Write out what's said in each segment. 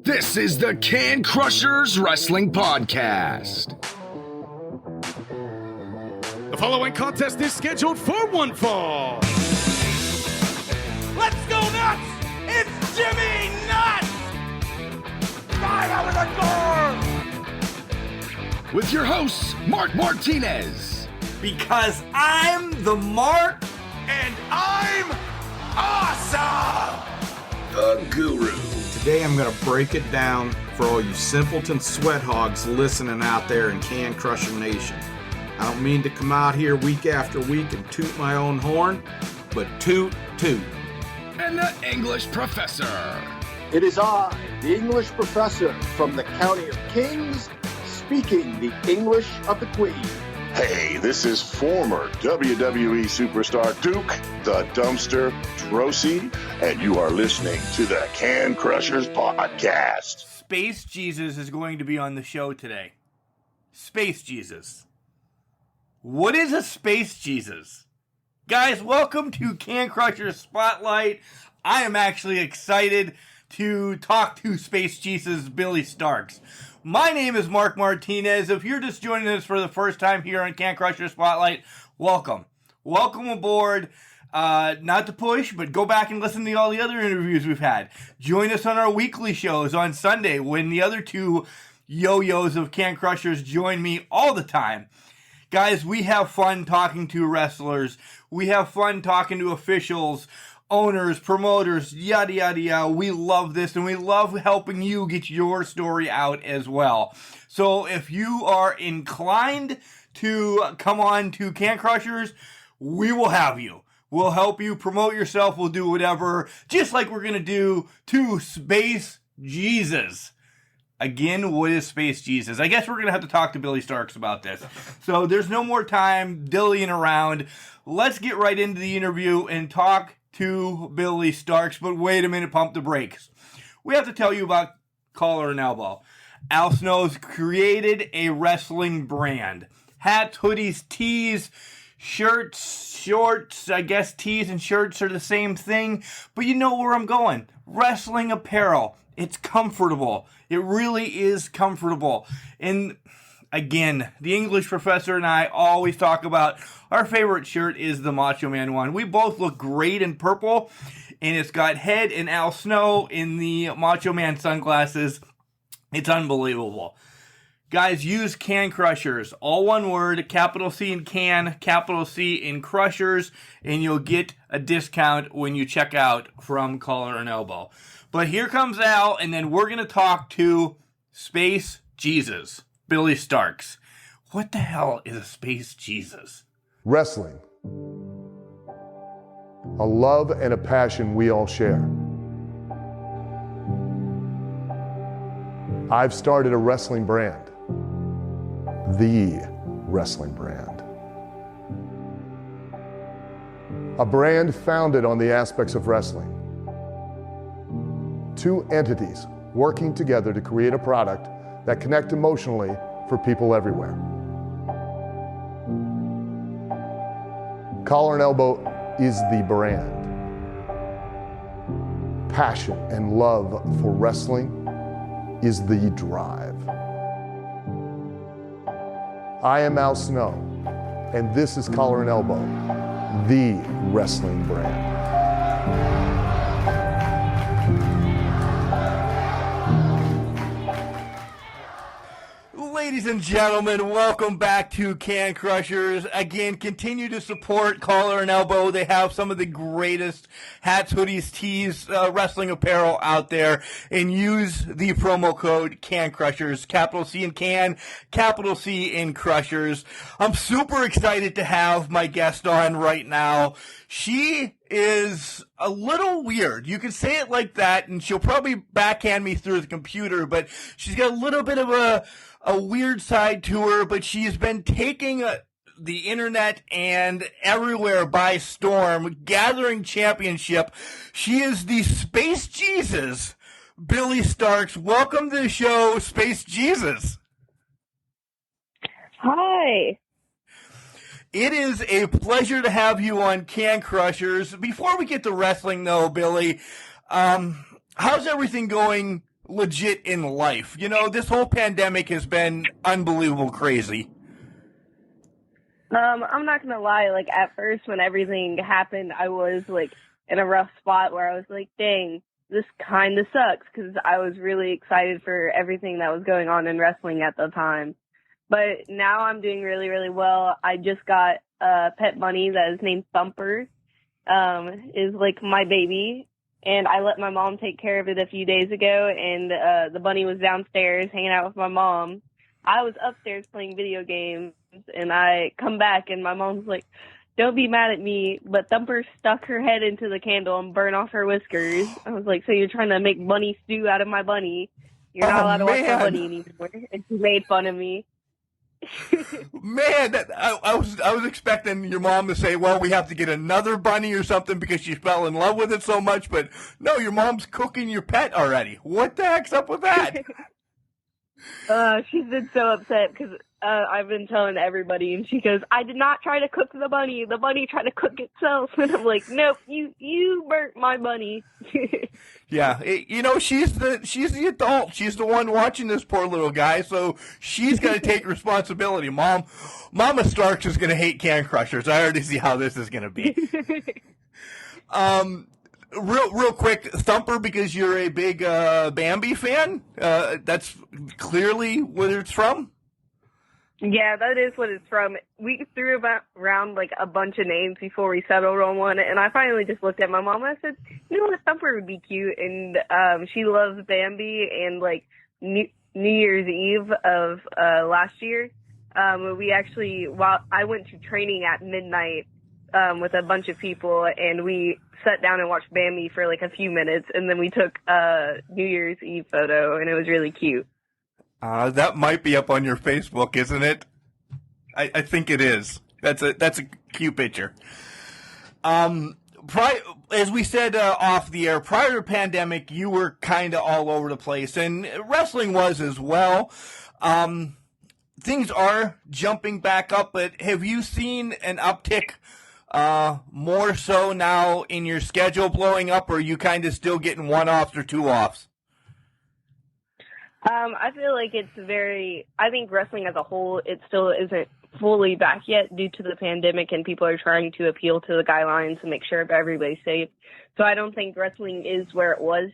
This is the Can Crushers Wrestling Podcast. The following contest is scheduled for one fall. Let's go nuts! It's Jimmy Nuts! Right out of the door! With your hosts, Mark Martinez. Because I'm the Mark and I'm awesome! The Guru. Today I'm going to break it down for all you simpleton sweat hogs listening out there in Can Crusher Nation. I don't mean to come out here week after week and toot my own horn, but toot, toot. And the English Professor. It is I, the English professor from the County of Kings, speaking the English of the Queen. Hey, this is former WWE superstar Duke, the Dumpster Drosy, and you are listening to the Can Crushers Podcast. Space Jesus is going to be on the show today. Space Jesus. What is a Space Jesus? Guys, welcome to Can Crushers Spotlight. I am actually excited to talk to Space Jesus Billie Starkz. My name is Mark Martinez. If you're just joining us for the first time here on Can Crusher Spotlight, welcome. Welcome aboard. Not to push, but go back and listen to all the other interviews we've had. Join us on our weekly shows on Sunday when the other two yo-yos of Can Crushers join me all the time. Guys, we have fun talking to wrestlers. We have fun talking to officials, owners, promoters, yada, yada, yada. We love this, and we love helping you get your story out as well. So if you are inclined to come on to Can Crushers, we will have you. We'll help you promote yourself. We'll do whatever, just like we're going to do to Space Jesus. Again, what is Space Jesus? I guess we're going to have to talk to Billie Starkz about this. So there's no more time dillying around. Let's get right into the interview and talk to Billie Starkz, but wait a minute, pump the brakes. We have to tell you about Collar and Elbow. Al Snow's created a wrestling brand. Hats, hoodies, tees, shirts, shorts. I guess tees and shirts are the same thing, but you know where I'm going. Wrestling apparel. It's comfortable. It really is comfortable. And again, the English professor and I always talk about our favorite shirt is the Macho Man one. We both look great in purple, and it's got Head and Al Snow in the Macho Man sunglasses. It's unbelievable. Guys, use Can Crushers. All one word, capital C in Can, capital C in Crushers, and you'll get a discount when you check out from Collar and Elbow. But here comes Al, and then we're going to talk to Space Jesus, Billie Starkz. What the hell is a Space Jesus? Wrestling. A love and a passion we all share. I've started a wrestling brand. The wrestling brand. A brand founded on the aspects of wrestling. Two entities working together to create a product that connect emotionally for people everywhere. Collar and Elbow is the brand. Passion and love for wrestling is the drive. I am Al Snow, and this is Collar and Elbow, the wrestling brand. Ladies and gentlemen, welcome back to Can Crushers. Again, continue to support Collar and Elbow. They have some of the greatest hats, hoodies, tees, wrestling apparel out there. And use the promo code Can Crushers. Capital C in Can, capital C in Crushers. I'm super excited to have my guest on right now. She is a little weird. You can say it like that, and she'll probably backhand me through the computer, but she's got a little bit of a weird side to her, but she's been taking the internet and everywhere by storm, gathering championship. She is the Space Jesus, Billie Starkz. Welcome to the show, Space Jesus. Hi. It is a pleasure to have you on Can Crushers. Before we get to wrestling, though, Billie, how's everything going legit in life? You know, this whole pandemic has been unbelievable crazy. I'm not gonna lie, like, at first when everything happened, I was, like, in a rough spot where I was like, dang, this kind of sucks, because I was really excited for everything that was going on in wrestling at the time. But now I'm doing really, really well. I just got a pet bunny that is named Thumper, is, like, my baby, and I let my mom take care of it a few days ago, and the bunny was downstairs hanging out with my mom. I was upstairs playing video games, and I come back, and my mom's like, don't be mad at me, but Thumper stuck her head into the candle and burned off her whiskers. I was like, so you're trying to make bunny stew out of my bunny. You're not allowed to watch my bunny anymore. And she made fun of me. Man, I was expecting your mom to say, well, we have to get another bunny or something because she fell in love with it so much, but no, your mom's cooking your pet already. What the heck's up with that? She's been so upset because I've been telling everybody, and she goes, I did not try to cook the bunny tried to cook itself. And I'm like, nope, you burnt my bunny. Yeah, you know, she's the adult. She's the one watching this poor little guy, so she's got to take responsibility. Mama Starkz is going to hate Can Crushers. I already see how this is going to be. Real quick, Thumper, because you're a big Bambi fan. That's clearly where it's from. Yeah, that is what it's from. We threw around like a bunch of names before we settled on one, and I finally just looked at my mom and I said, you know what, Thumper would be cute. And she loves Bambi, and like New Year's Eve of last year, we actually, while I went to training at midnight with a bunch of people, and we sat down and watched Bambi for like a few minutes, and then we took a New Year's Eve photo, and it was really cute. That might be up on your Facebook, isn't it? I think it is. That's a cute picture. As we said off the air, prior to the pandemic, you were kind of all over the place, and wrestling was as well. Things are jumping back up, but have you seen an uptick more so now in your schedule blowing up, or are you kind of still getting one-offs or two-offs? I feel like I think wrestling as a whole, it still isn't fully back yet due to the pandemic, and people are trying to appeal to the guidelines and make sure everybody's safe. So I don't think wrestling is where it was.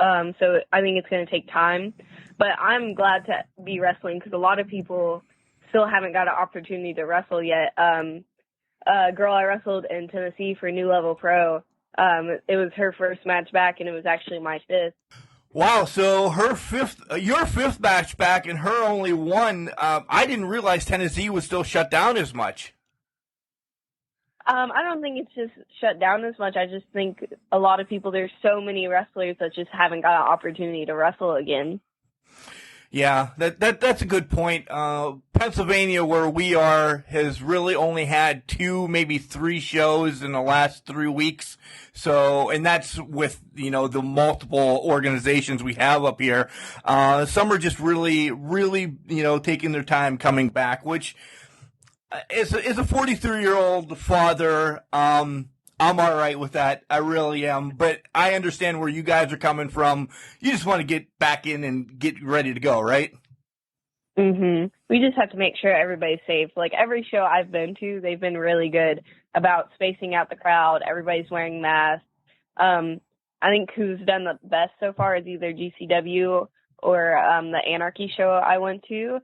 So I think it's going to take time. But I'm glad to be wrestling because a lot of people still haven't got an opportunity to wrestle yet. A girl I wrestled in Tennessee for New Level Pro, it was her first match back, and it was actually my fifth. Wow, so your fifth match back and her only one. I didn't realize Tennessee was still shut down as much. I don't think it's just shut down as much. I just think a lot of people, there's so many wrestlers that just haven't got an opportunity to wrestle again. Yeah, that's a good point. Pennsylvania, where we are, has really only had 2, maybe 3 shows in the last 3 weeks. So, and that's with, you know, the multiple organizations we have up here. Some are just really, really, you know, taking their time coming back, which as a 43-year-old father, I'm all right with that. I really am. But I understand where you guys are coming from. You just want to get back in and get ready to go, right? Mm-hmm. We just have to make sure everybody's safe. Like every show I've been to, they've been really good about spacing out the crowd. Everybody's wearing masks. I think who's done the best so far is either GCW or the Anarchy show I went to.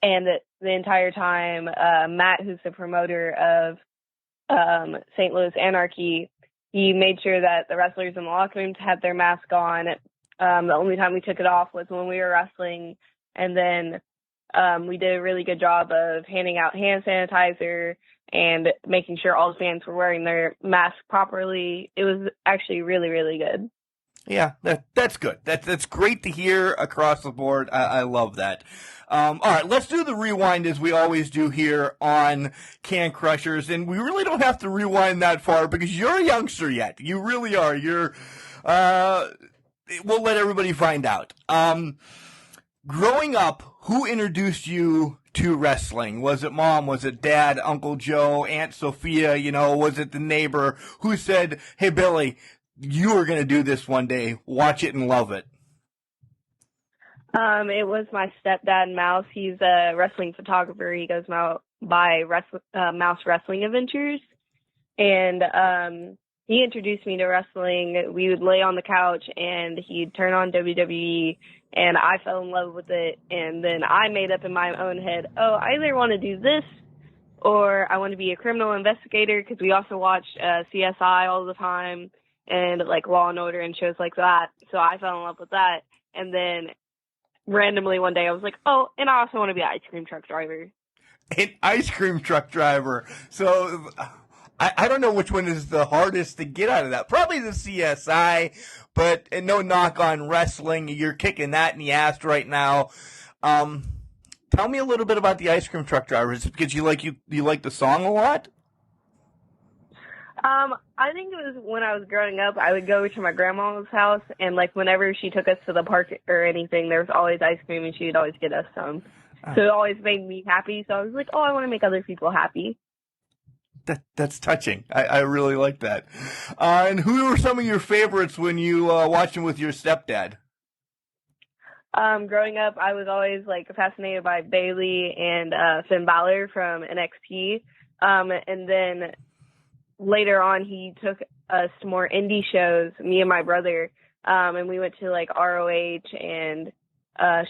And the entire time, Matt, who's the promoter of St. Louis Anarchy, he made sure that the wrestlers in the locker rooms had their mask on. The only time we took it off was when we were wrestling, and then we did a really good job of handing out hand sanitizer and making sure all the fans were wearing their masks properly. It was actually really, really good. Yeah, that's good. That's great to hear across the board. I love that. All right, let's do the rewind as we always do here on Can Crushers, and we really don't have to rewind that far because you're a youngster yet. You really are. We'll let everybody find out. Growing up, who introduced you to wrestling? Was it mom? Was it dad, Uncle Joe, Aunt Sophia? You know, was it the neighbor who said, "Hey, Billy, you are going to do this one day. Watch it and love it"? It was my stepdad, Mouse. He's a wrestling photographer. He goes by Mouse Wrestling Adventures. And he introduced me to wrestling. We would lay on the couch, and he'd turn on WWE, and I fell in love with it. And then I made up in my own head, oh, I either want to do this or I want to be a criminal investigator, because we also watched CSI all the time and, like, Law and Order and shows like that. So I fell in love with that. And then randomly one day I was like, oh, and I also want to be an ice cream truck driver. An ice cream truck driver. So I don't know which one is the hardest to get out of that. Probably the CSI, but no knock on wrestling. You're kicking that in the ass right now. Tell me a little bit about the ice cream truck driver. Is it because you like the song a lot? I think it was when I was growing up, I would go to my grandma's house, and, like, whenever she took us to the park or anything, there was always ice cream, and she would always get us some. So it always made me happy. So I was like, oh, I want to make other people happy. That's touching. I really like that. And who were some of your favorites when you watched them with your stepdad? Growing up, I was always, like, fascinated by Bailey and Finn Balor from NXT. And then later on, he took us to more indie shows, me and my brother, and we went to, like, ROH and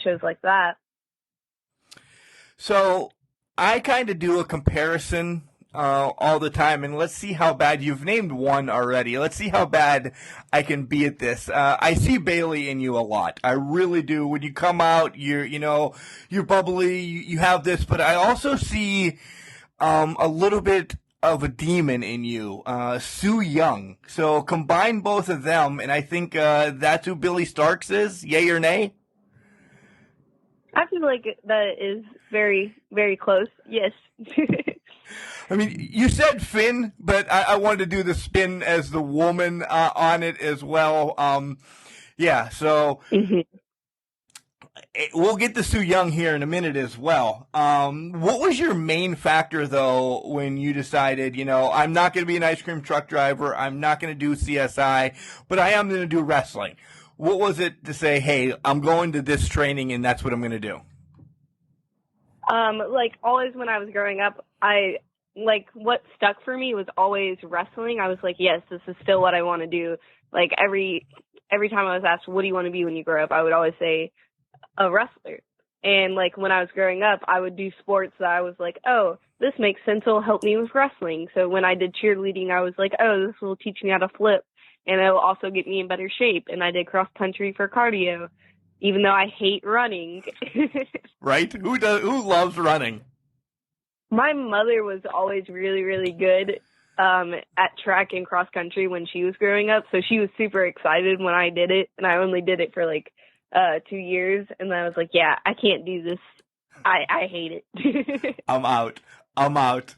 shows like that. So I kind of do a comparison all the time, and let's see how bad you've named one already. Let's see how bad I can be at this. I see Bailey in you a lot. I really do. When you come out, you're bubbly. You have this, but I also see a little bit of a demon in you, Sue Young. So combine both of them, and I think that's who Billie Starkz is. Yay or nay? I feel like that is very, very close. Yes. I mean, you said Finn, but I wanted to do the spin as the woman on it as well. Yeah, so we'll get to Sue Young here in a minute as well. What was your main factor, though, when you decided, I'm not going to be an ice cream truck driver, I'm not going to do CSI, but I am going to do wrestling? What was it to say, hey, I'm going to this training and that's what I'm going to do? Like, always when I was growing up, what stuck for me was always wrestling. I was like, yes, this is still what I want to do. Like, every time I was asked, what do you want to be when you grow up? I would always say a wrestler. And, like, when I was growing up, I would do sports that I was like, oh, this makes sense. It'll help me with wrestling. So when I did cheerleading, I was like, oh, this will teach me how to flip. And it will also get me in better shape. And I did cross country for cardio, even though I hate running. Right? Who loves running? My mother was always really, really good at track and cross country when she was growing up. So she was super excited when I did it. And I only did it for 2 years. And then I was like, yeah, I can't do this. I hate it. I'm out.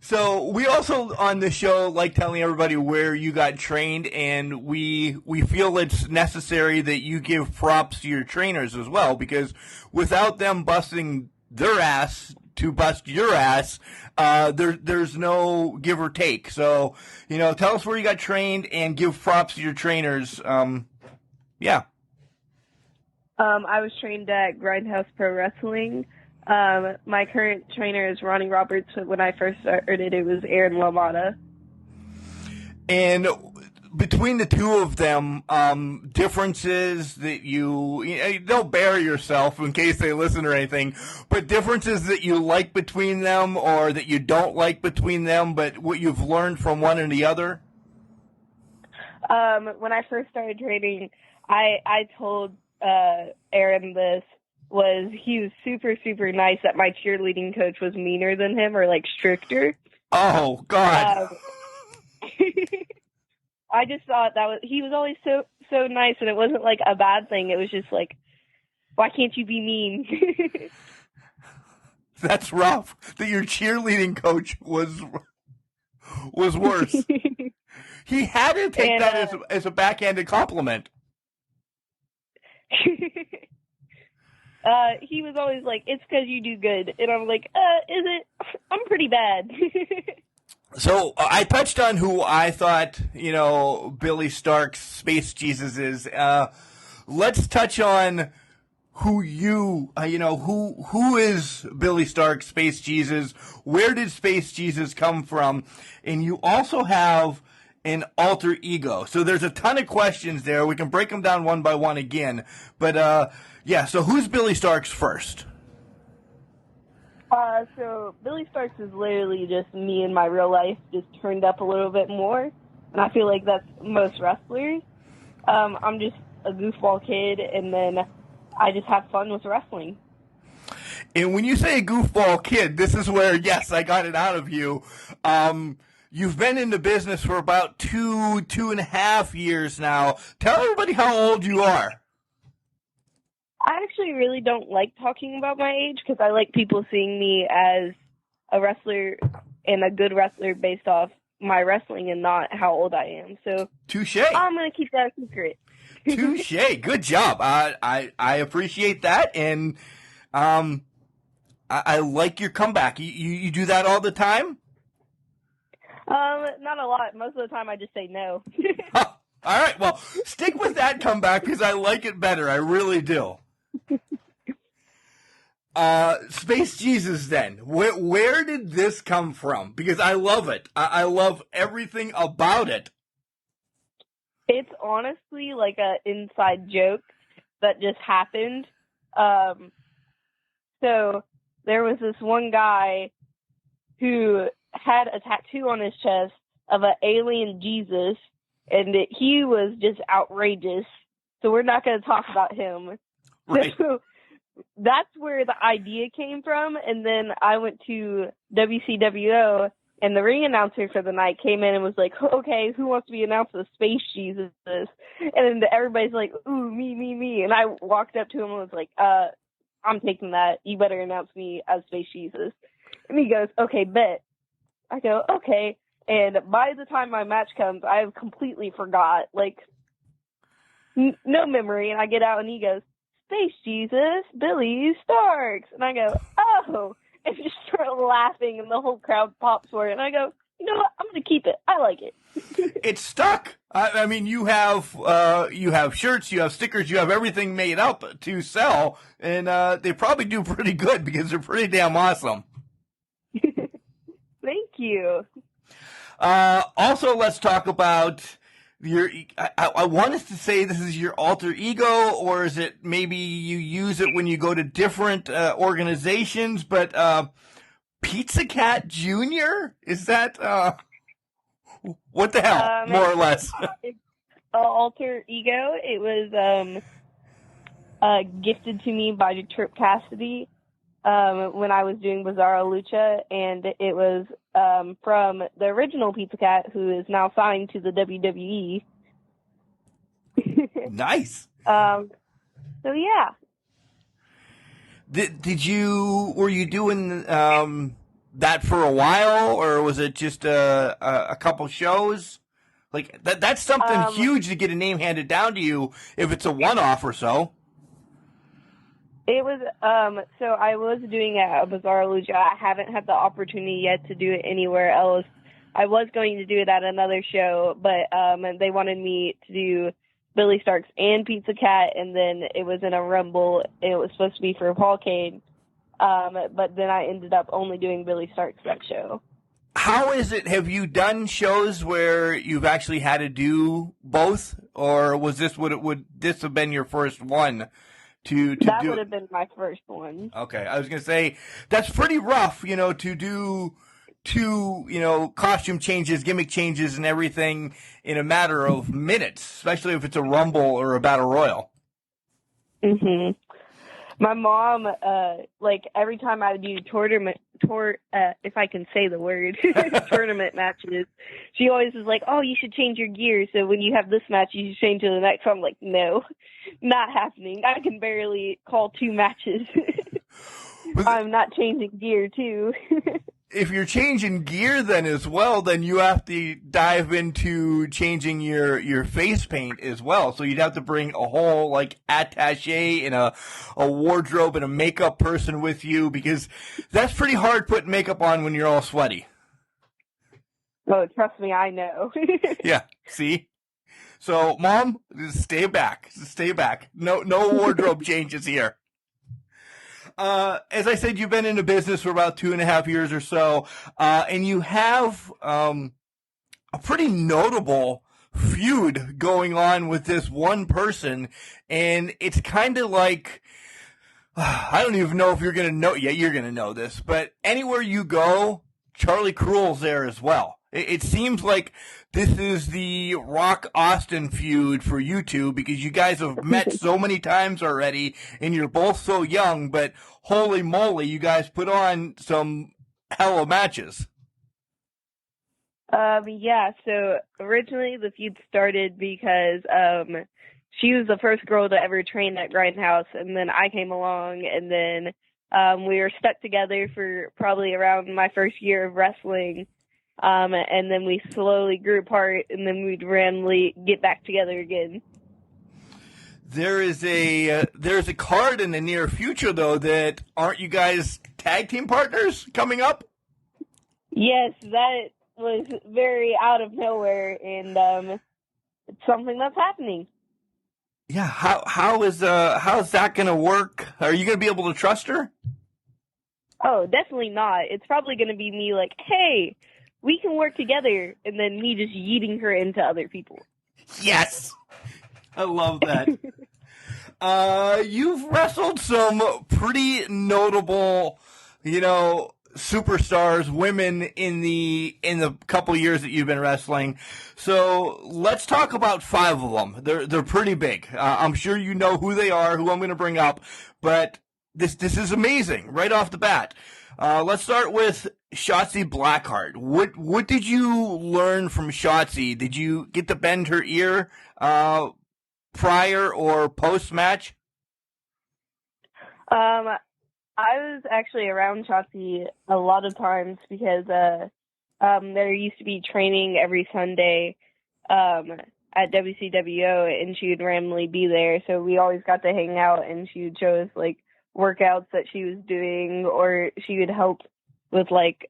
So we also on the show like telling everybody where you got trained, and we feel it's necessary that you give props to your trainers as well, because without them busting their ass to bust your ass, there's no give or take. So, tell us where you got trained and give props to your trainers. Yeah. I was trained at Grindhouse Pro Wrestling. My current trainer is Ronnie Roberts, but when I first started, it was Aaron LaMotta. And between the two of them, differences that you don't bear yourself in case they listen or anything, but differences that you like between them or that you don't like between them, but what you've learned from one and the other? When I first started training, I told Aaron this. He was super, super nice that my cheerleading coach was meaner than him or stricter. Oh, God. I just thought he was always so nice, and it wasn't a bad thing. It was just why can't you be mean? That's rough. That your cheerleading coach was worse. He had to take that as a backhanded compliment. He was always like, it's because you do good. And I'm like, is it? I'm pretty bad. So I touched on who I thought, Billie Starkz, Space Jesus is. let's touch on who who is Billie Starkz, Space Jesus? Where did Space Jesus come from? And you also have an alter ego. So there's a ton of questions there. We can break them down one by one again. But, so who's Billie Starkz first? So Billie Starkz is literally just me in my real life, just turned up a little bit more. And I feel like that's most wrestlers. I'm just a goofball kid, and then I just have fun with wrestling. And when you say a goofball kid, this is where, yes, I got it out of you. You've been in the business for about 2.5 years now. Tell everybody how old you are. I actually really don't like talking about my age because I like people seeing me as a wrestler and a good wrestler based off my wrestling and not how old I am. So touche. I'm going to keep that a secret. Touche. Good job. I appreciate that, and I like your comeback. You do that all the time? Not a lot. Most of the time I just say no. All right. Well, stick with that comeback because I like it better. I really do. Space Jesus then. Where did this come from? Because I love it. I love everything about it. It's honestly like a inside joke that just happened. So there was this one guy who had a tattoo on his chest of an alien Jesus, and he was just outrageous. So we're not going to talk about him. Right. So that's where the idea came from. And then I went to WCWO, and the ring announcer for the night came in and was like, okay, who wants to be announced as Space Jesus? And then everybody's like, ooh, me. And I walked up to him and was like, I'm taking that. You better announce me as Space Jesus. And he goes, okay, bet. I go, okay. And by the time my match comes, I have completely forgot, like, no memory. And I get out and he goes, Space Jesus, Billie Starkz. And I go, oh. And just start laughing, and the whole crowd pops for it. And I go, you know what? I'm going to keep it. I like it. It's stuck. I mean, you have shirts, you have stickers, you have everything made up to sell, and they probably do pretty good because they're pretty damn awesome. Thank you. Also, let's talk about your. I want us to say this is your alter ego, or is it maybe you use it when you go to different organizations? But Pizza Cat Jr. Is that what the hell? More or less. It's alter ego. It was gifted to me by Trip Cassidy when I was doing Bizarro Lucha, and it was from the original Pizza Cat, who is now signed to the WWE. Nice. So yeah. Were you doing that for a while, or was it just a couple shows? Like that's something huge to get a name handed down to you if it's a one-off or so. It was, so I was doing a Bizarro Lucha. I haven't had the opportunity yet to do it anywhere else. I was going to do it at another show, but they wanted me to do Billie Starkz and Pizza Cat, and then it was in a Rumble, and it was supposed to be for Paulcade. But then I ended up only doing Billie Starkz that show. How is it? Have you done shows where you've actually had to do both, or was this would this have been your first one? That would have been my first one. Okay, I was gonna say that's pretty rough, to do two, costume changes, gimmick changes, and everything in a matter of minutes, especially if it's a Rumble or a Battle Royal. Mhm. My mom, every time I do if I can say the word, tournament matches, she always is like, oh, you should change your gear. So when you have this match, you should change to the next. So I'm like, no, not happening. I can barely call 2 matches. I'm not changing gear too. If you're changing gear then as well, then you have to dive into changing your face paint as well. So you'd have to bring a whole attaché and a wardrobe and a makeup person with you, because that's pretty hard putting makeup on when you're all sweaty. Oh, trust me, I know. Yeah, see? So, Mom, stay back. Stay back. No wardrobe changes here. As I said, you've been in the business for about 2.5 years or so, and you have a pretty notable feud going on with this one person, and it's kind of like, I don't even know if you're going to know. Yeah, you're going to know this, but anywhere you go, Charlie Kruel's there as well. It seems like this is the Rock Austin feud for you two, because you guys have met so many times already, and you're both so young, but holy moly, you guys put on some hell of matches. Yeah, so originally the feud started because she was the first girl to ever train at Grindhouse, and then I came along, and then we were stuck together for probably around my first year of wrestling, and then we slowly grew apart, and then we'd randomly get back together again. There's a card in the near future, though, that aren't you guys tag team partners coming up? Yes, that was very out of nowhere, and it's something that's happening. Yeah, how is that gonna work? Are you gonna be able to trust her? Oh, definitely not. It's probably gonna be me like, hey, we can work together, and then me just yeeting her into other people. Yes, I love that. You've wrestled some pretty notable, superstars, women in the couple years that you've been wrestling. So let's talk about 5 of them. They're pretty big. I'm sure you know who they are, who I'm going to bring up, but this is amazing right off the bat. Let's start with Shotzi Blackheart. What did you learn from Shotzi? Did you get to bend her ear prior or post match? I was actually around Shotzi a lot of times because there used to be training every Sunday at WCWO, and she would randomly be there. So we always got to hang out, and she would show us like workouts that she was doing, or she would help with like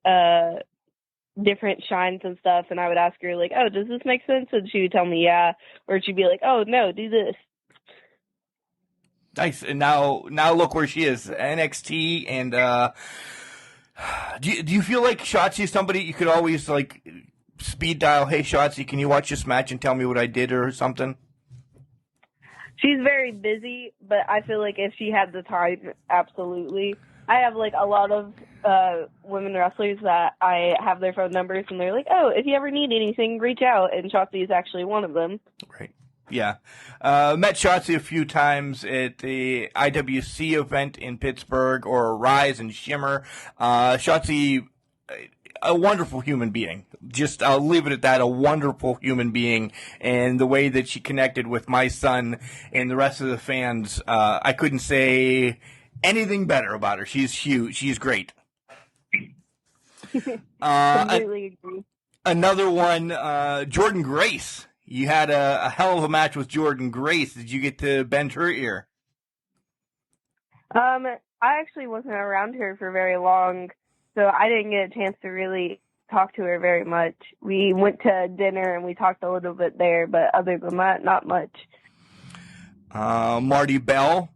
different shines and stuff. And I would ask her like, "Oh, does this make sense?" And she would tell me, "Yeah," or she'd be like, "Oh no, do this." Nice. And now look where she is, NXT. And do you feel like Shotzi is somebody you could always like speed dial? Hey, Shotzi, can you watch this match and tell me what I did or something? She's very busy, but I feel like if she had the time, absolutely. I have like a lot of women wrestlers that I have their phone numbers, and they're like, "Oh, if you ever need anything, reach out." And Shotzi is actually one of them. Right. Yeah. Met Shotzi a few times at the IWC event in Pittsburgh, or Rise and Shimmer. Shotzi, a wonderful human being. Just, I'll leave it at that, a wonderful human being. And the way that she connected with my son and the rest of the fans, I couldn't say anything better about her. She's huge. She's great. Completely agree. Another one, Jordan Grace. You had a hell of a match with Jordan Grace. Did you get to bend her ear? I actually wasn't around her for very long, so I didn't get a chance to really talk to her very much. We went to dinner and we talked a little bit there, but other than that, not much. Marti Belle,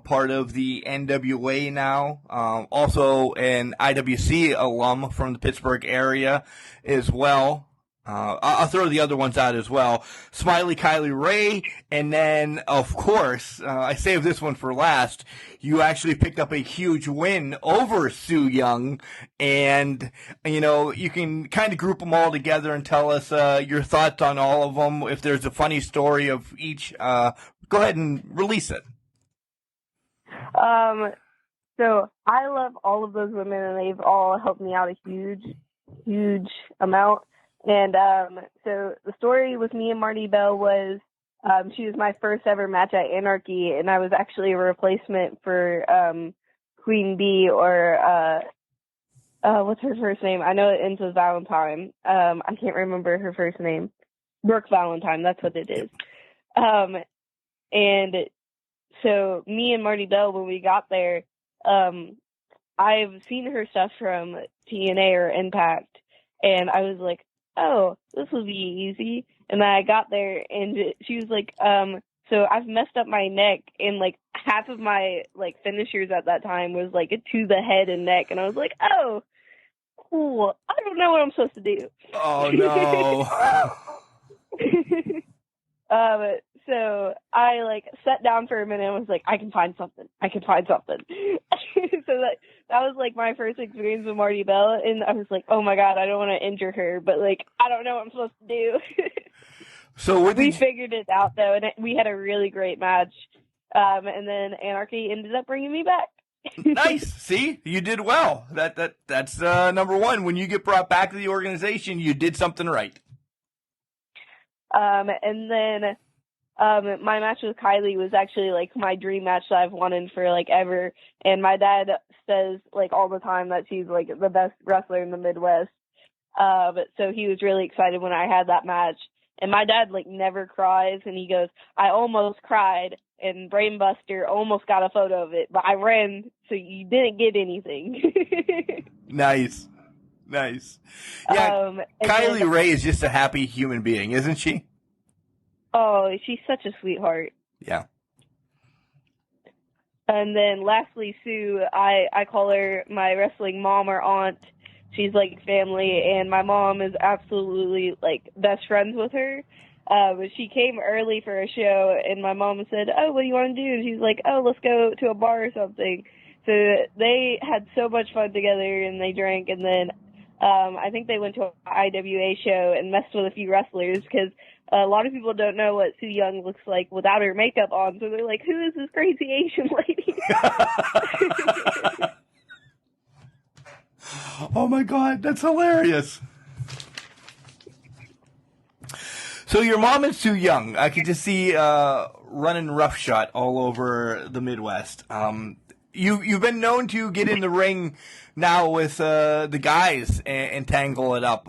part of the NWA now, also an IWC alum from the Pittsburgh area as well. I'll throw the other ones out as well. Smiley Kylie Ray, and then, of course, I saved this one for last. You actually picked up a huge win over Sue Young, and, you can kind of group them all together and tell us your thoughts on all of them. If there's a funny story of each, go ahead and release it. So I love all of those women, and they've all helped me out a huge amount. And so the story with me and Marti Belle was she was my first ever match at Anarchy, and I was actually a replacement for Queen Bee, or what's her first name? I know it ends with Valentine. I can't remember her first name. Brooke Valentine, that's what it is. And so me and Marti Belle, when we got there, I've seen her stuff from TNA or Impact, and I was like, oh, this will be easy. And then I got there, and she was like, so I've messed up my neck, and like half of my like finishers at that time was like to the head and neck, and I was like, oh, cool. I don't know what I'm supposed to do. Oh no. So I like sat down for a minute and was like, I can find something. So that was like my first experience with Marti Belle, and I was like, oh my god, I don't want to injure her, but like I don't know what I'm supposed to do. So we figured it out though, and we had a really great match. And then Anarchy ended up bringing me back. Nice. See, you did well. That's number one. When you get brought back to the organization, you did something right. And then my match with Kylie was actually like my dream match that I've wanted for like ever. And my dad says like all the time that she's like the best wrestler in the Midwest. So he was really excited when I had that match. And my dad like never cries, and he goes, I almost cried, and Brainbuster almost got a photo of it, but I ran, so you didn't get anything. Nice. Yeah, Kylie Ray is just a happy human being, isn't she? Oh, she's such a sweetheart. Yeah. And then lastly, Sue, I call her my wrestling mom or aunt. She's like family, and my mom is absolutely like best friends with her. She came early for a show, and my mom said, oh, what do you want to do? And she's like, oh, let's go to a bar or something. So they had so much fun together, and they drank, and then I think they went to an IWA show and messed with a few wrestlers, because a lot of people don't know what Sue Young looks like without her makeup on, so they're like, who is this crazy Asian lady? Oh my god, that's hilarious. So your mom and Sue Young, I could just see running roughshod all over the Midwest. You've been known to get in the ring now with the guys and tangle it up.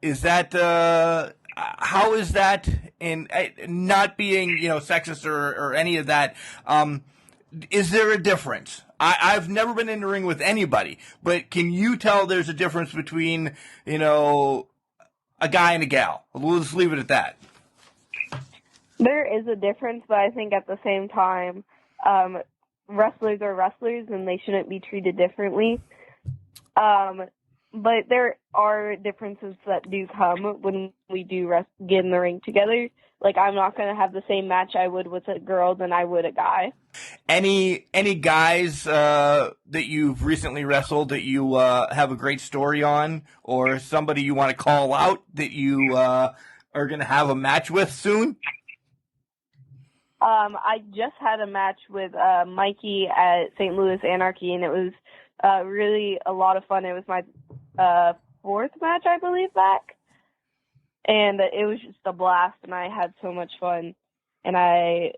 Is that how is that? And not being sexist or any of that. Is there a difference? I've never been in the ring with anybody, but can you tell there's a difference between, a guy and a gal? We'll just leave it at that. There is a difference, but I think at the same time, wrestlers are wrestlers and they shouldn't be treated differently. But there are differences that do come when we do get in the ring together. Like, I'm not going to have the same match I would with a girl than I would a guy. Any guys that you've recently wrestled that you have a great story on, or somebody you want to call out that you are going to have a match with soon? I just had a match with Mikey at St. Louis Anarchy, and it was really a lot of fun. It was my fourth match, I believe, back. And it was just a blast, and I had so much fun. And I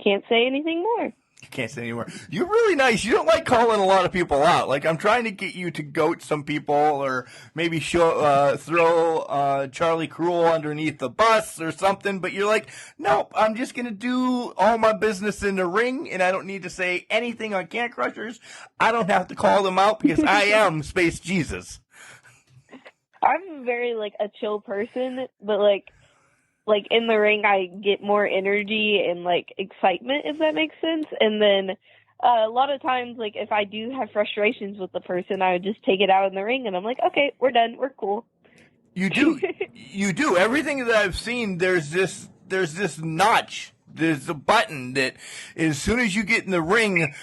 can't say anything more. You can't say anymore. You're really nice. You don't like calling a lot of people out. Like, I'm trying to get you to goat some people, or maybe throw Charlie Kruel underneath the bus or something. But you're like, nope, I'm just going to do all my business in the ring, and I don't need to say anything on Can Crushers. I don't have to call them out because I am Space Jesus. I'm very, a chill person, but, in the ring, I get more energy and, excitement, if that makes sense. And then a lot of times, if I do have frustrations with the person, I would just take it out in the ring, and I'm like, okay, we're done. We're cool. You do. You do. Everything that I've seen, there's this notch. There's a button that as soon as you get in the ring,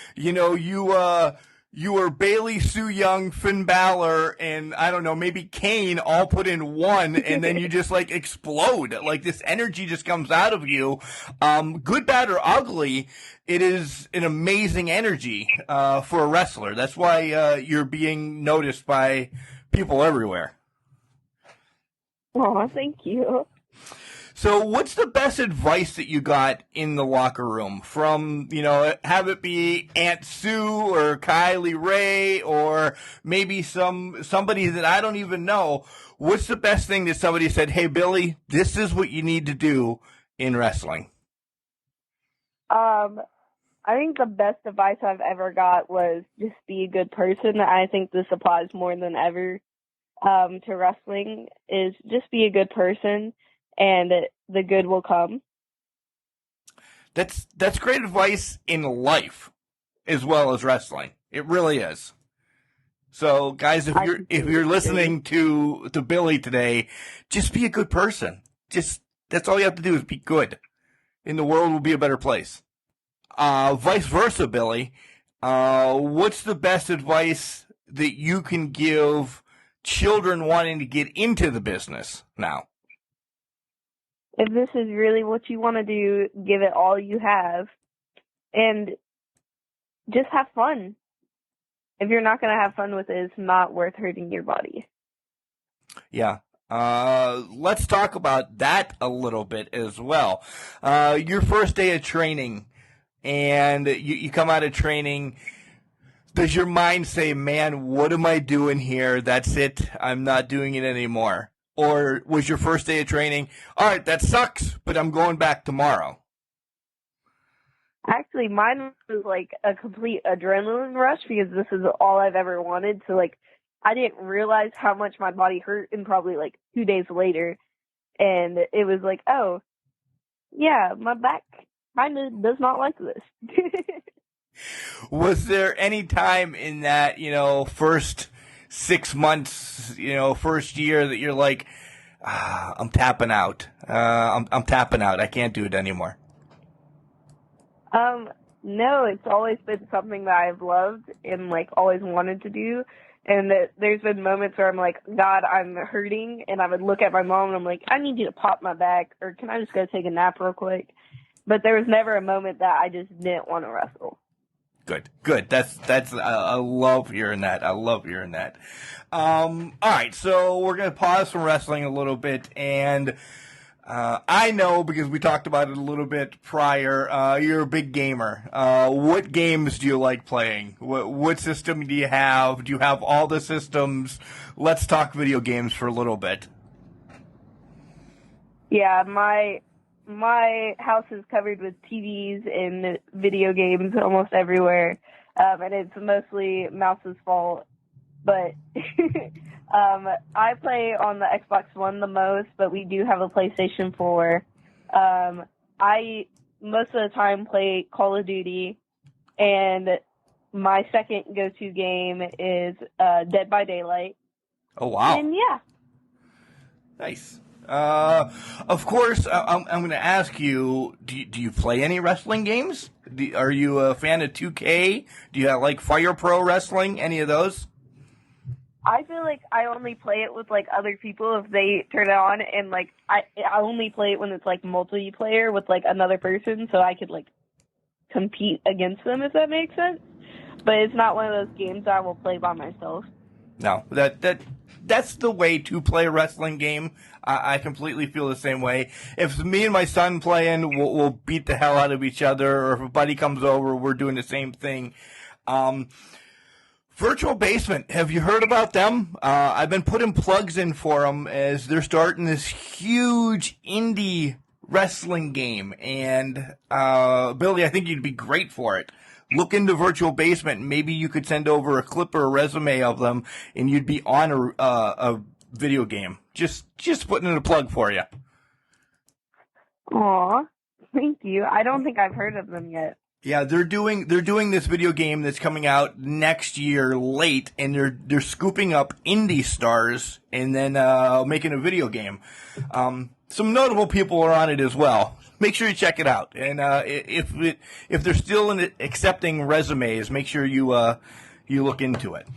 you are Bailey, Sue Young, Finn Balor, and I don't know, maybe Kane all put in one, and then you just explode. This energy just comes out of you. Good, bad, or ugly, it is an amazing energy for a wrestler. That's why you're being noticed by people everywhere. Oh, thank you. So what's the best advice that you got in the locker room from, have it be Aunt Sue or Kylie Ray or maybe somebody that I don't even know? What's the best thing that somebody said, hey, Billy, this is what you need to do in wrestling? I think the best advice I've ever got was just be a good person. I think this applies more than ever. to wrestling is just be a good person, and the good will come. That's great advice in life as well as wrestling. It really is. So, guys, if you're listening to Billy today, just be a good person. That's all you have to do is be good, and the world will be a better place. Vice versa, Billy. What's the best advice that you can give children wanting to get into the business now? If this is really what you want to do, give it all you have, and just have fun. If you're not going to have fun with it, it's not worth hurting your body. Yeah. Let's talk about that a little bit as well. Your first day of training, and you come out of training, does your mind say, man, what am I doing here? That's it. I'm not doing it anymore. Or was your first day of training, all right, that sucks, but I'm going back tomorrow? Actually, mine was like a complete adrenaline rush because this is all I've ever wanted. So, like, I didn't realize how much my body hurt until probably like 2 days later. And it was like, oh, yeah, my back kind of does not like this. Was there any time in that, first 6 months, first year that you're like, I'm tapping out. I'm tapping out. I can't do it anymore. No, it's always been something that I've loved and like always wanted to do. And there's been moments where I'm like, God, I'm hurting. And I would look at my mom and I'm like, I need you to pop my back, or can I just go take a nap real quick? But there was never a moment that I just didn't want to wrestle. Good. That's I love hearing that. All right, so we're gonna pause from wrestling a little bit, and I know because we talked about it a little bit prior. You're a big gamer. What games do you like playing? What system do you have? Do you have all the systems? Let's talk video games for a little bit. Yeah, my house is covered with TVs and video games almost everywhere, and it's mostly Mouse's fault. But I play on the Xbox One the most, but we do have a PlayStation 4. I most of the time play Call of Duty, and my second go-to game is Dead by Daylight. Oh, wow. And yeah. Nice. Of course, I'm going to ask you, do you play any wrestling games? Are you a fan of 2K? Do you like Fire Pro Wrestling? Any of those? I feel like I only play it with like other people if they turn it on, and like I only play it when it's like multiplayer with like another person, so I could like compete against them, if that makes sense. But it's not one of those games I will play by myself. No, that's the way to play a wrestling game. I completely feel the same way. If me and my son playing, we'll beat the hell out of each other, or if a buddy comes over, we're doing the same thing. Virtual Basement, have you heard about them? I've been putting plugs in for them as they're starting this huge indie wrestling game. And, Billy, I think you'd be great for it. Look into Virtual Basement. Maybe you could send over a clip or a resume of them, and you'd be on a video game. Just putting in a plug for you. Aw, thank you. I don't think I've heard of them yet. Yeah, they're doing this video game that's coming out next year late, and they're scooping up indie stars and then making a video game. Some notable people are on it as well. Make sure you check it out, and if they're still accepting resumes, make sure you look into it.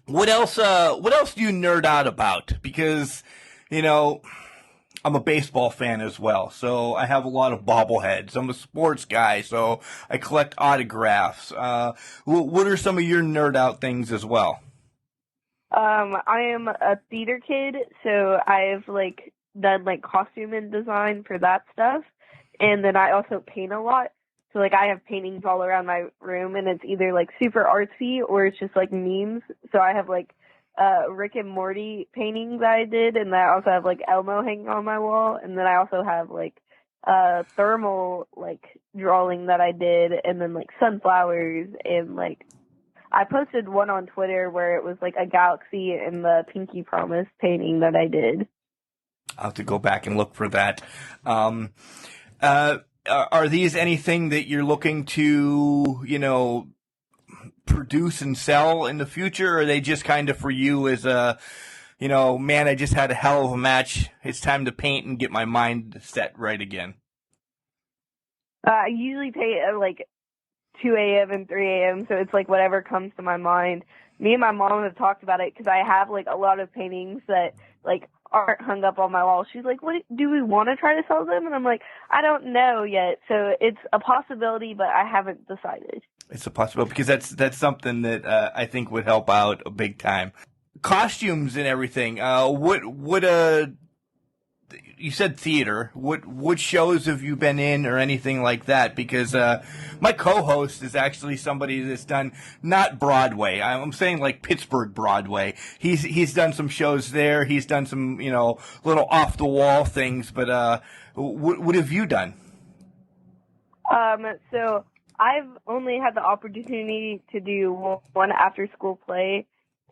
What else do you nerd out about? Because I'm a baseball fan as well, so I have a lot of bobbleheads. I'm a sports guy, so I collect autographs. What are some of your nerd out things as well? I am a theater kid, so I've done costume and design for that stuff, and then I also paint a lot. So I have paintings all around my room, and it's either super artsy or it's just memes. So I have Rick and Morty paintings that I did, and I also have Elmo hanging on my wall, and then I also have thermal drawing that I did, and then sunflowers, and I posted one on Twitter where it was like a galaxy in the Pinky Promise painting that I did. I'll have to go back and look for that. Are these anything that you're looking to, produce and sell in the future? Or are they just kind of for you as a, man, I just had a hell of a match. It's time to paint and get my mind set right again? I usually paint at like 2 a.m. and 3 a.m., so it's like whatever comes to my mind. Me and my mom have talked about it because I have like a lot of paintings that like aren't hung up on my wall. She's like, "What do we want to try to sell them?" And I'm like, "I don't know yet." So it's a possibility, but I haven't decided. It's a possibility because that's something that I think would help out a big time. Costumes and everything. You said theater. What shows have you been in or anything like that? Because my co-host is actually somebody that's done not Broadway. I'm saying like Pittsburgh Broadway. He's done some shows there. He's done some little off the wall things. But what have you done? So I've only had the opportunity to do one after school play.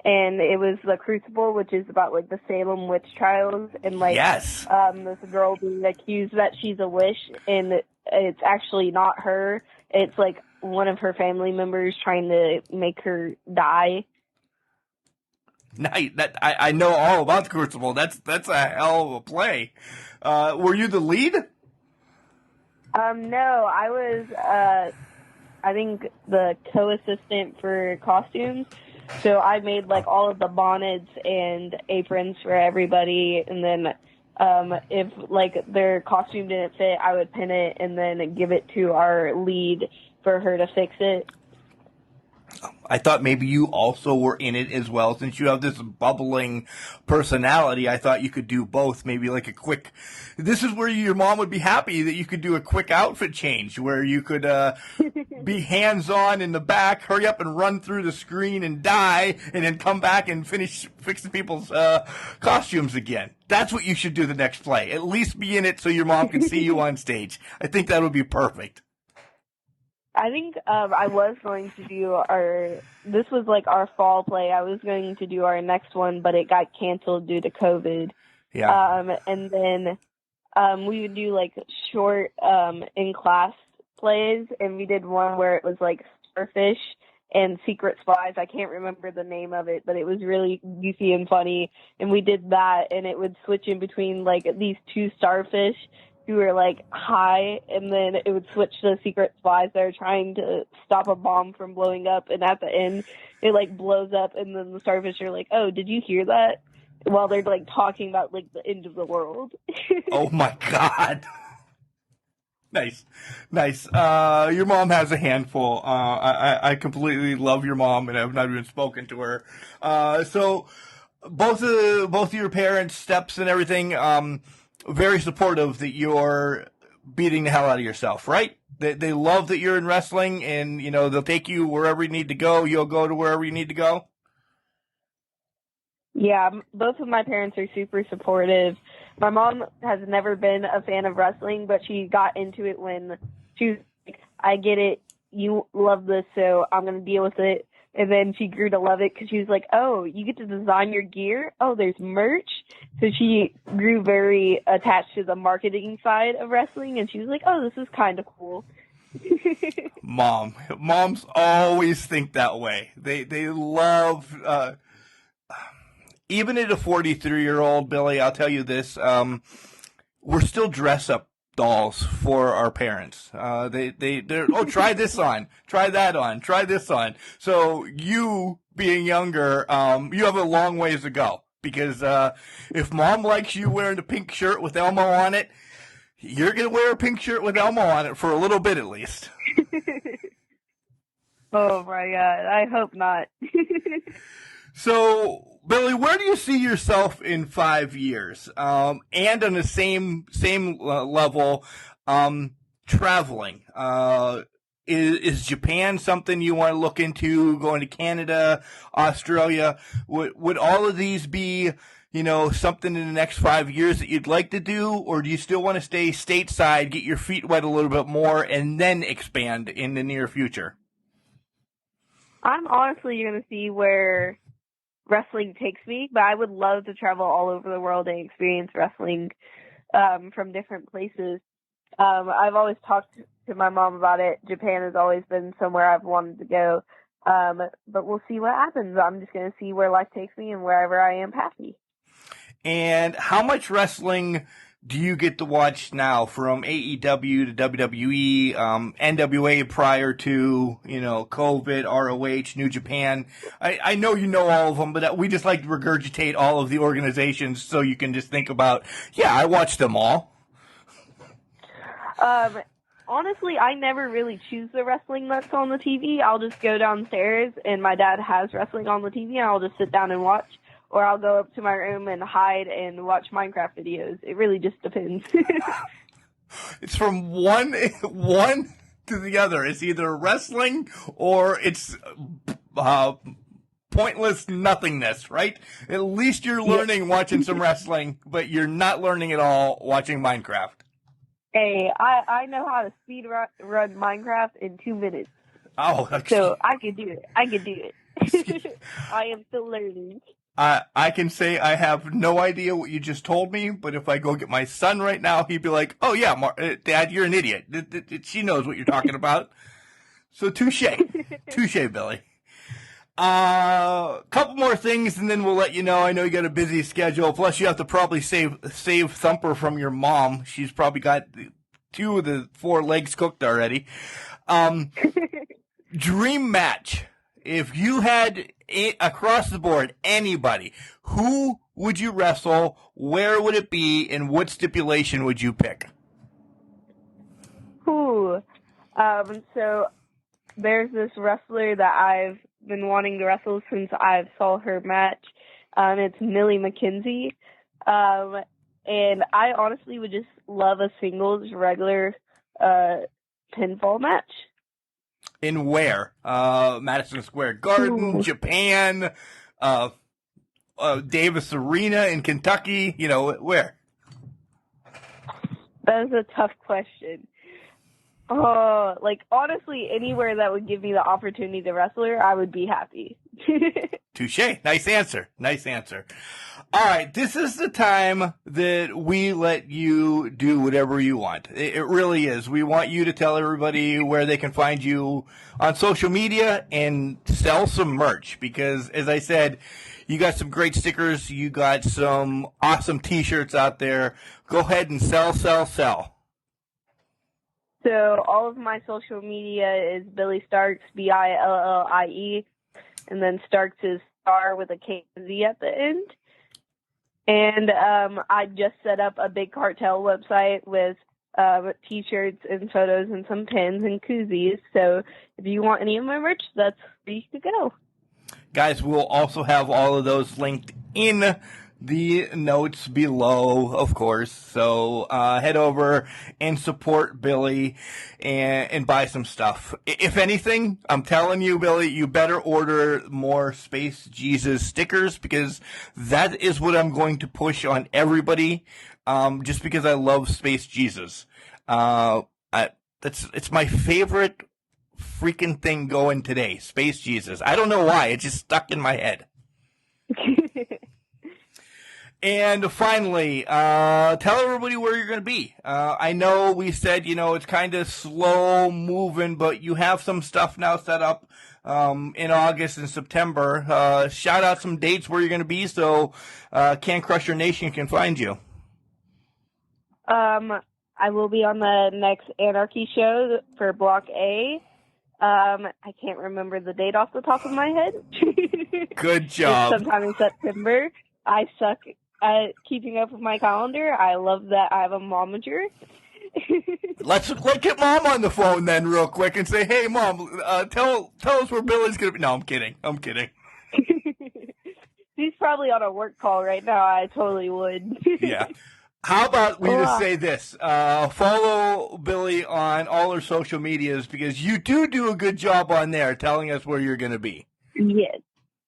And it was The Crucible, which is about, like, the Salem witch trials. And, like, yes. This girl being accused that she's a witch, and it's actually not her. It's, like, one of her family members trying to make her die. Nice. I know all about The Crucible. That's a hell of a play. Were you the lead? No, I was, I think, the co-assistant for costumes. So I made, like, all of the bonnets and aprons for everybody, and then if, like, their costume didn't fit, I would pin it and then give it to our lead for her to fix it. I thought maybe you also were in it as well. Since you have this bubbling personality, I thought you could do both. Maybe like a quick... This is where your mom would be happy that you could do a quick outfit change, where you could be hands-on in the back, hurry up and run through the screen and die, and then come back and finish fixing people's costumes again. That's what you should do the next play. At least be in it so your mom can see you on stage. I think that would be perfect. I think I was going to do this was like our fall play. I was going to do our next one, but it got canceled due to COVID. Yeah. And then we would do like short in-class plays, and we did one where it was like Starfish and Secret Spies. I can't remember the name of it, but it was really goofy and funny. And we did that, and it would switch in between like these two starfish who were like high, and then it would switch to the secret spies that are trying to stop a bomb from blowing up, and at the end it like blows up, and then the starfish are like, "Oh, did you hear that?" While they're like talking about like the end of the world. Oh my God. Nice. Your mom has a handful. I completely love your mom, and I've not even spoken to her. So both of your parents' steps and everything, very supportive that you're beating the hell out of yourself, right? They love that you're in wrestling, and they'll take you wherever you need to go. You'll go to wherever you need to go. Yeah, both of my parents are super supportive. My mom has never been a fan of wrestling, but she got into it when she was like, "I get it, you love this, so I'm going to deal with it." And then she grew to love it because she was like, "Oh, you get to design your gear? Oh, there's merch." So she grew very attached to the marketing side of wrestling, and she was like, "Oh, this is kind of cool." Moms always think that way. They love, even at a 43-year-old, Billy, I'll tell you this, we're still dress-up dolls for our parents. They're try this on, try that on, try this on. So you being younger, you have a long ways to go, because if mom likes you wearing a pink shirt with Elmo on it, you're gonna wear a pink shirt with Elmo on it for a little bit at least. Oh my God, I hope not. So, Billy, where do you see yourself in 5 years? And on the same level, traveling. Is Japan something you want to look into? Going to Canada, Australia? Would all of these be, something in the next 5 years that you'd like to do? Or do you still want to stay stateside, get your feet wet a little bit more, and then expand in the near future? I'm honestly going to see where wrestling takes me, but I would love to travel all over the world and experience wrestling from different places. I've always talked to my mom about it. Japan has always been somewhere I've wanted to go, but we'll see what happens. I'm just going to see where life takes me and wherever I am happy. And how much wrestling do you get to watch now, from AEW to WWE, NWA prior to, COVID, ROH, New Japan? I know you know all of them, but we just like to regurgitate all of the organizations so you can just think about, yeah, I watched them all. Honestly, I never really choose the wrestling that's on the TV. I'll just go downstairs and my dad has wrestling on the TV and I'll just sit down and watch. Or I'll go up to my room and hide and watch Minecraft videos. It really just depends. It's from one to the other. It's either wrestling or it's pointless nothingness, right? At least you're learning watching some wrestling, but you're not learning at all watching Minecraft. Hey, I know how to speed run Minecraft in 2 minutes. Oh, so I can do it. I am still learning. I can say I have no idea what you just told me, but if I go get my son right now, he'd be like, oh yeah, Dad, you're an idiot. She knows what you're talking about. So touche, Billy. Couple more things and then we'll let you know. I know you got a busy schedule. Plus you have to probably save Thumper from your mom. She's probably got 2 of the 4 legs cooked already. Dream match. If you had across the board anybody, who would you wrestle? Where would it be? And what stipulation would you pick? So there's this wrestler that I've been wanting to wrestle since I saw her match. It's Millie McKenzie. And I honestly would just love a singles regular pinfall match. In where? Madison Square Garden, Japan, Davis Arena in Kentucky, where? That is a tough question. Honestly, anywhere that would give me the opportunity to wrestle her, I would be happy. Touche. Nice answer. All right, this is the time that we let you do whatever you want. It really is. We want you to tell everybody where they can find you on social media and sell some merch because, as I said, you got some great stickers. You got some awesome T-shirts out there. Go ahead and sell. So all of my social media is Billie Starkz, Billie, and then Starkz is star with a K-Z at the end. And I just set up a Big Cartel website with T-shirts and photos and some pins and koozies. So if you want any of my merch, that's where you could go. Guys, we'll also have all of those linked in the notes below, of course. So head over and support Billy and buy some stuff. If anything, I'm telling you, Billy, you better order more Space Jesus stickers because that is what I'm going to push on everybody. Just because I love Space Jesus. It's my favorite freaking thing going today. Space Jesus. I don't know why. It just stuck in my head. And finally, tell everybody where you're going to be. I know we said, it's kind of slow moving, but you have some stuff now set up in August and September. Shout out some dates where you're going to be so Can Crusher Nation can find you. I will be on the next Anarchy show for Block A. I can't remember the date off the top of my head. Good job. It's sometime in September. I suck at keeping up with my calendar. I love that I have a momager. Let's get Mom on the phone then real quick and say, hey, Mom, tell us where Billy's going to be. No, I'm kidding. He's probably on a work call right now. I totally would. Yeah. How about we just say this? Follow Billy on all her social medias because you do a good job on there telling us where you're going to be. Yes.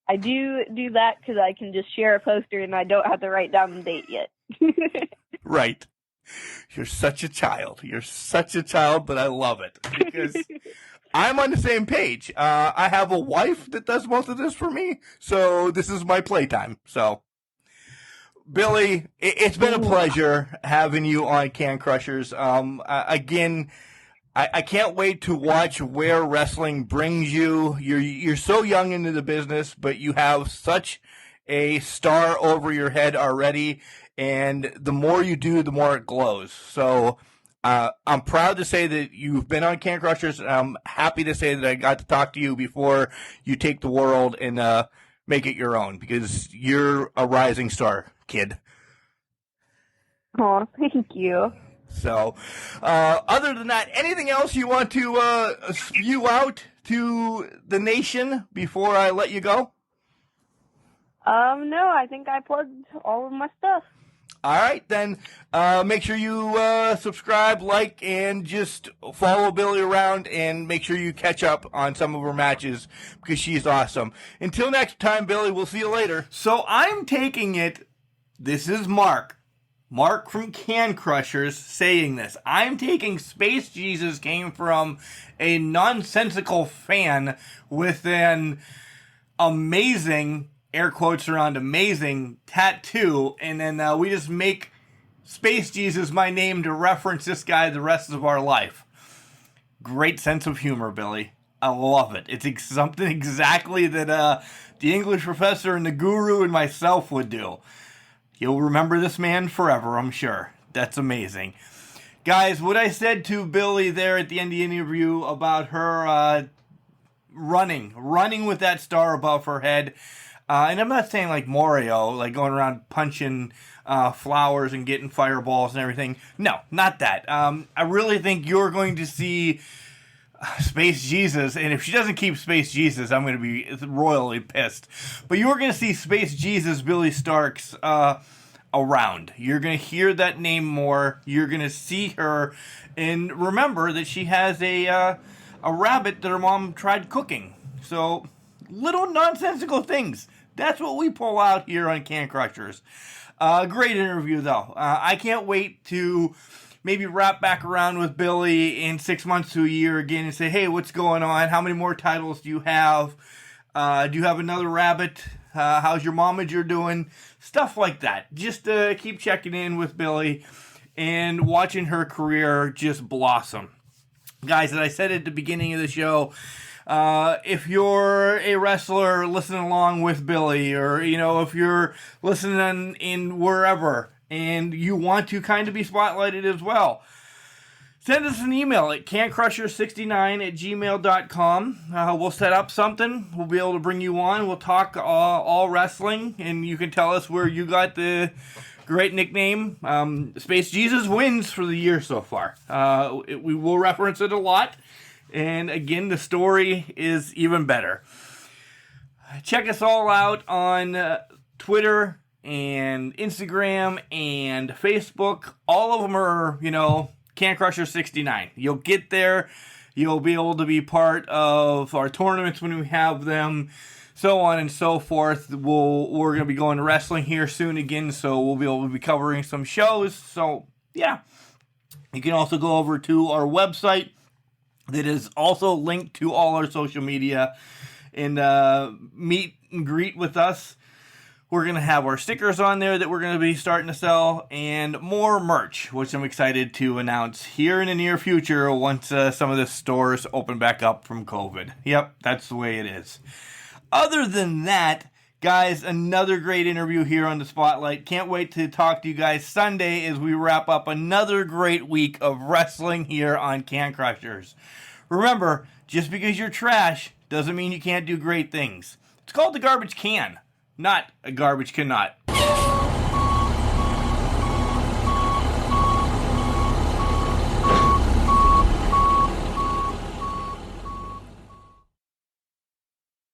I do that because I can just share a poster and I don't have to write down the date yet. Right. You're such a child. But I love it because I'm on the same page. I have a wife that does most of this for me, so this is my playtime. So, Billie, it's been a pleasure having you on Can Crushers. Again, I can't wait to watch where wrestling brings you. You're so young into the business, but you have such a star over your head already, and the more you do, the more it glows. So I'm proud to say that you've been on Can Crushers, and I'm happy to say that I got to talk to you before you take the world and make it your own, because you're a rising star, kid. Oh, thank you. So, other than that, anything else you want to spew out to the nation before I let you go? No, I think I plugged all of my stuff. All right, then make sure you subscribe, like, and just follow Billie around, and make sure you catch up on some of her matches because she's awesome. Until next time, Billie, we'll see you later. So I'm taking it, this is Mark from Can Crushers saying this. I'm taking Space Jesus came from a nonsensical fan with an amazing, air quotes around amazing, tattoo, and then we just make Space Jesus my name to reference this guy the rest of our life. Great sense of humor, Billie. I love it. It's something exactly that the English professor and the guru and myself would do. You'll remember this man forever, I'm sure. That's amazing. Guys, what I said to Billie there at the end of the interview about her running with that star above her head, and I'm not saying like Mario, like going around punching flowers and getting fireballs and everything. No, not that. I really think you're going to see Space Jesus, and if she doesn't keep Space Jesus, I'm going to be royally pissed. But you're going to see Space Jesus, Billie Starkz, around. You're going to hear that name more. You're going to see her, and remember that she has a rabbit that her mom tried cooking. So, little nonsensical things. That's what we pull out here on Can Crushers. Great interview, though. I can't wait to maybe wrap back around with Billie in 6 months to a year again and say, hey, what's going on? How many more titles do you have? Do you have another rabbit? How's your momager doing? Stuff like that. Just keep checking in with Billie and watching her career just blossom. Guys, as I said at the beginning of the show, if you're a wrestler listening along with Billie, or, if you're listening in wherever, and you want to kind of be spotlighted as well, send us an email at cancrusher69@gmail.com. We'll set up something. We'll be able to bring you on. We'll talk all wrestling, and you can tell us where you got the great nickname. Space Jesus wins for the year so far. We will reference it a lot. And again, the story is even better. Check us all out on Twitter and Instagram and Facebook. All of them are, Can Crusher 69. You'll get there. You'll be able to be part of our tournaments when we have them, so on and so forth. We're going to be going to wrestling here soon again, so we'll be able to be covering some shows. So, yeah. You can also go over to our website that is also linked to all our social media and meet and greet with us. We're going to have our stickers on there that we're going to be starting to sell, and more merch, which I'm excited to announce here in the near future once some of the stores open back up from COVID. Yep, that's the way it is. Other than that, guys, another great interview here on the Spotlight. Can't wait to talk to you guys Sunday as we wrap up another great week of wrestling here on Can Crushers. Remember, just because you're trash doesn't mean you can't do great things. It's called the garbage can, not a garbage cannot.